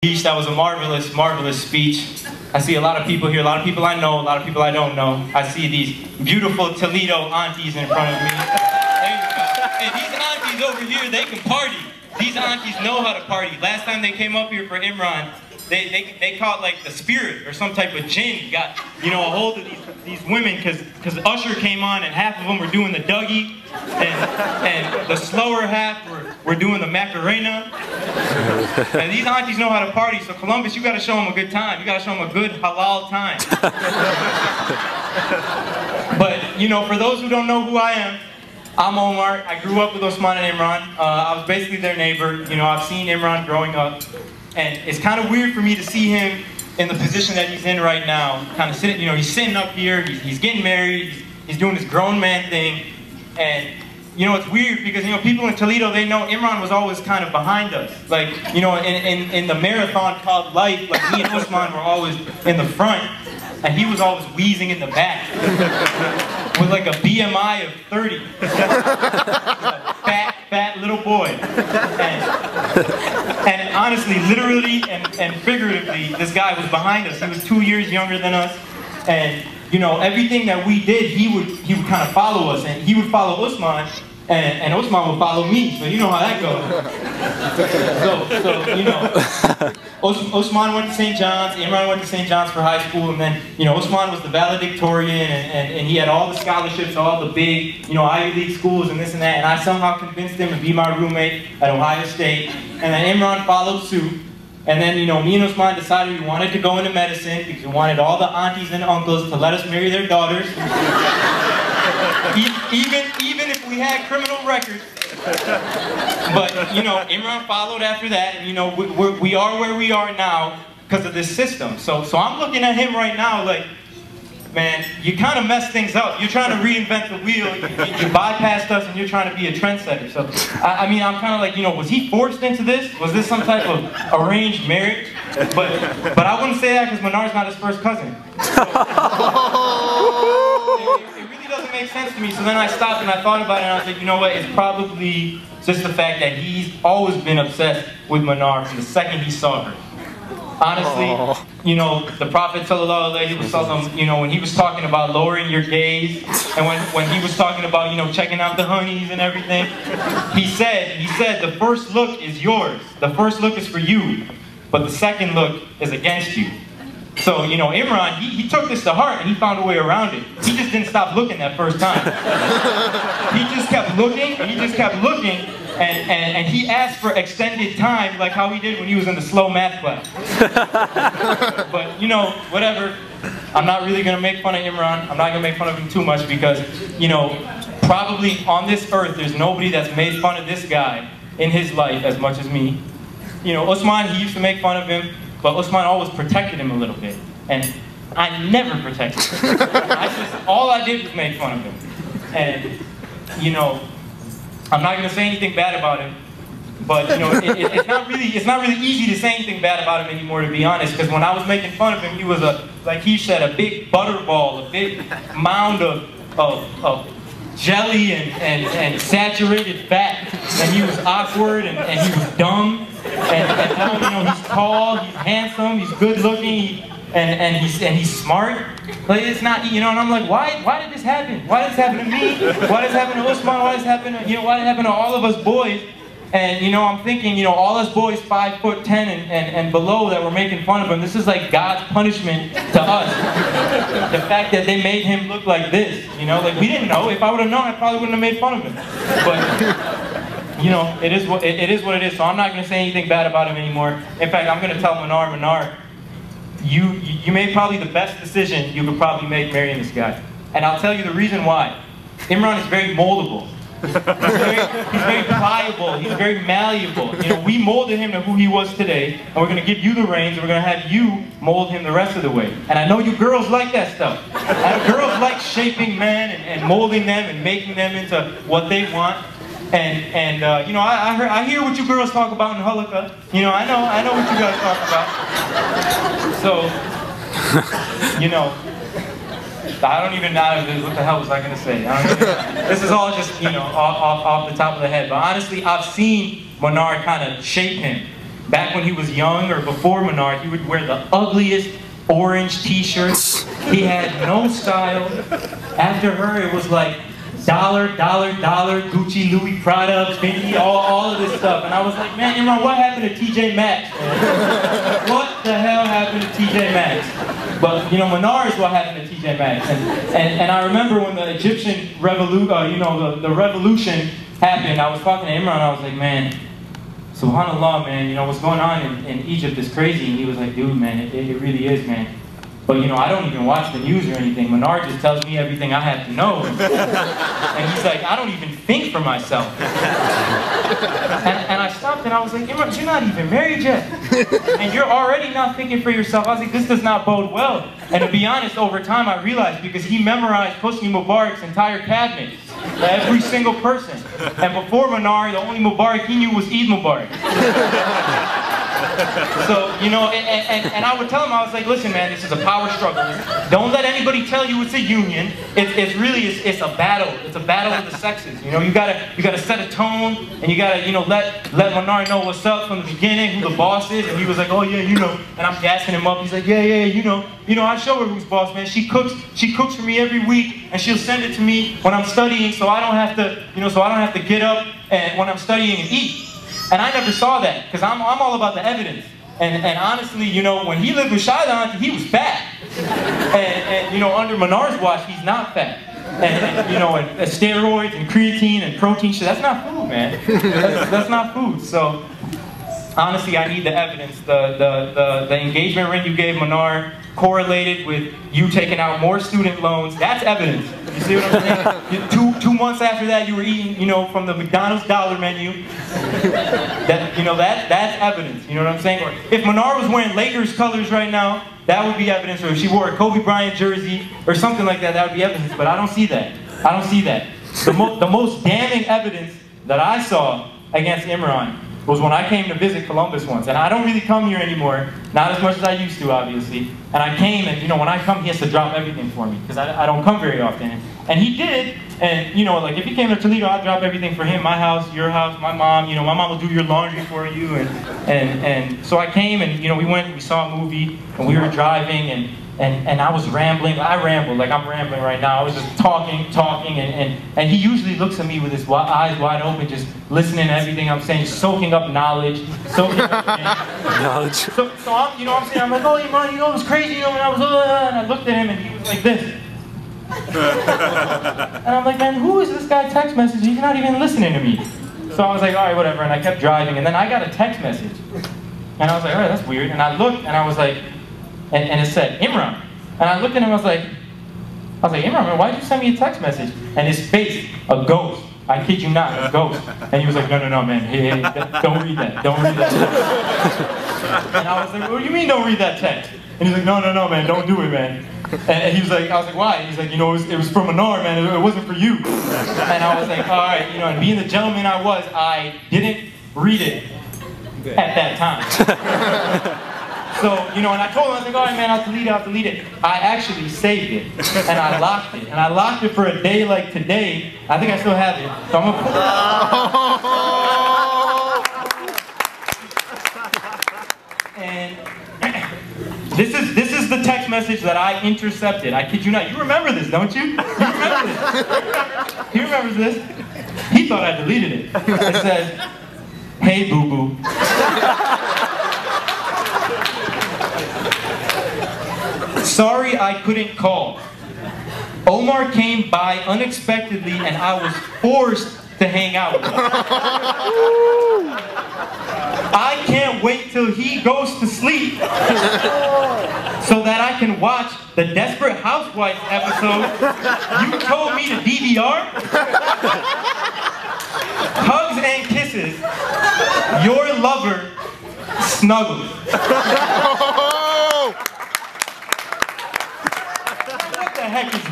That was a marvelous, marvelous speech. I see a lot of people here, a lot of people I know, a lot of people I don't know. I see these beautiful Toledo aunties in front of me. And these aunties over here, they can party. These aunties know how to party. Last time they came up here for Imran, they caught like the spirit or some type of jinn got, you know, a hold of these women because Usher came on and half of them were doing the Dougie and the slower half were doing the Macarena. And these aunties know how to party, so Columbus, you got to show them a good time. You got to show them a good halal time. But, you know, for those who don't know who I am, I'm Omar. I grew up with Osman and Imran. I was basically their neighbor. You know, I've seen Imran growing up. And it's kind of weird for me to see him in the position that he's in right now. Kind of sitting, you know, he's sitting up here, he's getting married, he's doing this grown man thing. And, you know, it's weird because, you know, people in Toledo, they know Imran was always kind of behind us. Like, you know, in the marathon called life, like me and Osman were always in the front, and he was always wheezing in the back. With like a BMI of 30. Fat little boy. And honestly, literally and figuratively, this guy was behind us. He was 2 years younger than us. And, you know, everything that we did, he would kind of follow us. And he would follow Osman, and Osman would follow me. So you know how that goes. So you know, Osman went to St. John's, Imran went to St. John's for high school, and then, you know, Osman was the valedictorian, and he had all the scholarships, all the big, you know, Ivy League schools and this and that, and I somehow convinced him to be my roommate at Ohio State, and then Imran followed suit, and then, you know, me and Osman decided we wanted to go into medicine because we wanted all the aunties and uncles to let us marry their daughters, even if we had criminal records. But, you know, Imran followed after that, and, you know, we are where we are now because of this system. So I'm looking at him right now like, man, you kind of messed things up. You're trying to reinvent the wheel. You bypassed us, and you're trying to be a trendsetter. So, I mean, I'm kind of like, you know, was he forced into this? Was this some type of arranged marriage? But I wouldn't say that because Menard's not his first cousin. It really doesn't make sense to me. So then I stopped and I thought about it, and I was like, you know what? It's probably just the fact that he's always been obsessed with Menard from the second he saw her. Honestly, you know, the Prophet sallallahu alaihi wasallam, you know, when he was talking about lowering your gaze, and when he was talking about, you know, checking out the honeys and everything, he said the first look is yours. The first look is for you, but the second look is against you. So, you know, Imran, he took this to heart and he found a way around it. He just didn't stop looking that first time. He just kept looking, and he just kept looking, and he asked for extended time like how he did when he was in the slow math class. But, you know, whatever. I'm not really going to make fun of Imran. I'm not going to make fun of him too much because, you know, probably on this earth there's nobody that's made fun of this guy in his life as much as me. You know, Osman, he used to make fun of him, but Osman always protected him a little bit. And I never protected him. All I did was make fun of him. And, you know, I'm not going to say anything bad about him, but, you know, it's not really easy to say anything bad about him anymore, to be honest, because when I was making fun of him, he was like he said, a big butterball, a big mound of jelly and saturated fat, and he was awkward and he was dumb, and now, you know, he's tall, he's handsome, he's good looking, and he's smart. Like, it's not, you know, and I'm like, why did this happen? Why did this happen to me? Why did this happen to Osman? Why did this happen to, you know, why did it happen to all of us boys? And, you know, I'm thinking, you know, all us boys 5'10" and below that were making fun of him, this is like God's punishment to us. The fact that they made him look like this, you know, like we didn't know. If I would have known, I probably wouldn't have made fun of him. But, you know, it is what it is. So I'm not going to say anything bad about him anymore. In fact, I'm going to tell Menard, you made probably the best decision you could probably make marrying this guy. And I'll tell you the reason why. Imran is very moldable. He's very pliable, he's very malleable. You know, we molded him to who he was today, and we're going to give you the reins, and we're going to have you mold him the rest of the way. And I know you girls like that stuff. Girls like shaping men and molding them and making them into what they want. And you know, I hear what you girls talk about in Hulaka. You know, I know what you guys talk about. So, you know, I don't even know what the hell was I going to say. This is all just, you know, off the top of the head. But honestly, I've seen Menard kind of shape him. back when he was young or before Manar, he would wear the ugliest orange t-shirts. He had no style. After her, it was like dollar, Gucci, Louis, Prada, Fendi, all of this stuff. And I was like, man, Imran, what happened to TJ Maxx, man? What the hell happened to TJ Maxx? But, you know, Manar is what happened to TJ Maxx. And I remember when the Egyptian revolution, you know, the revolution happened, I was talking to Imran, I was like, man, subhanAllah, man, you know, what's going on in Egypt is crazy. And he was like, dude, man, it really is, man. But, you know, I don't even watch the news or anything. Manar just tells me everything I have to know. And he's like, I don't even think for myself. And I stopped and I was like, Imran, you're not even married yet. And you're already not thinking for yourself. I was like, this does not bode well. And to be honest, over time I realized, because he memorized Hosni Mubarak's entire cabinet. Every single person. And before Manar, the only Mubarak he knew was Eid Mubarak. So, you know, and I would tell him, I was like, listen, man, this is a power struggle. Don't let anybody tell you it's a union. It's really a battle. It's a battle of the sexes. You know, you gotta set a tone, and you gotta, you know, let Manar know what's up from the beginning, who the boss is. And he was like, oh yeah, you know. And I'm gassing him up. He's like, yeah, you know, I show her who's boss, man. She cooks for me every week, and she'll send it to me when I'm studying, so I don't have to, you know, get up and when I'm studying and eat. And I never saw that, because I'm all about the evidence. And honestly, you know, when he lived with Shaidan, he was fat. And you know, under Manar's watch, he's not fat. And you know, and steroids and creatine and protein shit, that's not food, man. That's not food. So, honestly, I need the evidence. The engagement ring you gave Manar correlated with you taking out more student loans. That's evidence. You see what I'm saying? Two months after that, you were eating, you know, from the McDonald's dollar menu. That's evidence. You know what I'm saying? Or if Manar was wearing Lakers colors right now, that would be evidence. Or if she wore a Kobe Bryant jersey or something like that, that would be evidence. But I don't see that. I don't see that. The most damning evidence that I saw against Imran was when I came to visit Columbus once. And I don't really come here anymore, not as much as I used to, obviously. And I came, and you know, when I come, he has to drop everything for me, because I don't come very often. And he did, and you know, like if he came to Toledo, I'd drop everything for him, my house, your house, my mom, you know, my mom will do your laundry for you. And so I came, and you know, we saw a movie, and we were driving, and I was rambling. I rambled, like I'm rambling right now. I was just talking, and he usually looks at me with his eyes wide open, just listening to everything I'm saying, soaking up knowledge, soaking up knowledge. So I'm, you know what I'm saying? I'm like, oh, Imran, you know, it was crazy, you know, when I was, and I looked at him, and he was like this. And I'm like, man, who is this guy text messaging? He's not even listening to me. So I was like, all right, whatever, and I kept driving, and then I got a text message. And I was like, all right, that's weird. And I looked, and I was like, and it said, Imran. And I looked at him, I was like, Imran, man, why'd you send me a text message? And his face, a ghost. I kid you not, a ghost. And he was like, no, man, hey, don't read that, don't read that. And I was like, what do you mean don't read that text? And he's like, no, man, don't do it, man. And he was like, I was like, why? And he's like, you know, it was for Manar, man, it wasn't for you. And I was like, all right, you know, and being the gentleman I was, I didn't read it at that time. So, you know, and I told him, I was like, all right, man, I'll delete it. I actually saved it, and I locked it. And I locked it for a day like today. I think I still have it. So I'm going to pull it out. And this is the text message that I intercepted. I kid you not. You remember this, don't you? You remember this. He remembers this. He thought I deleted it. It says, hey, boo-boo. Sorry I couldn't call. Omar came by unexpectedly and I was forced to hang out with him. I can't wait till he goes to sleep so that I can watch the Desperate Housewives episode you told me to DVR. Hugs and kisses. Your lover, Snuggles. What the heck is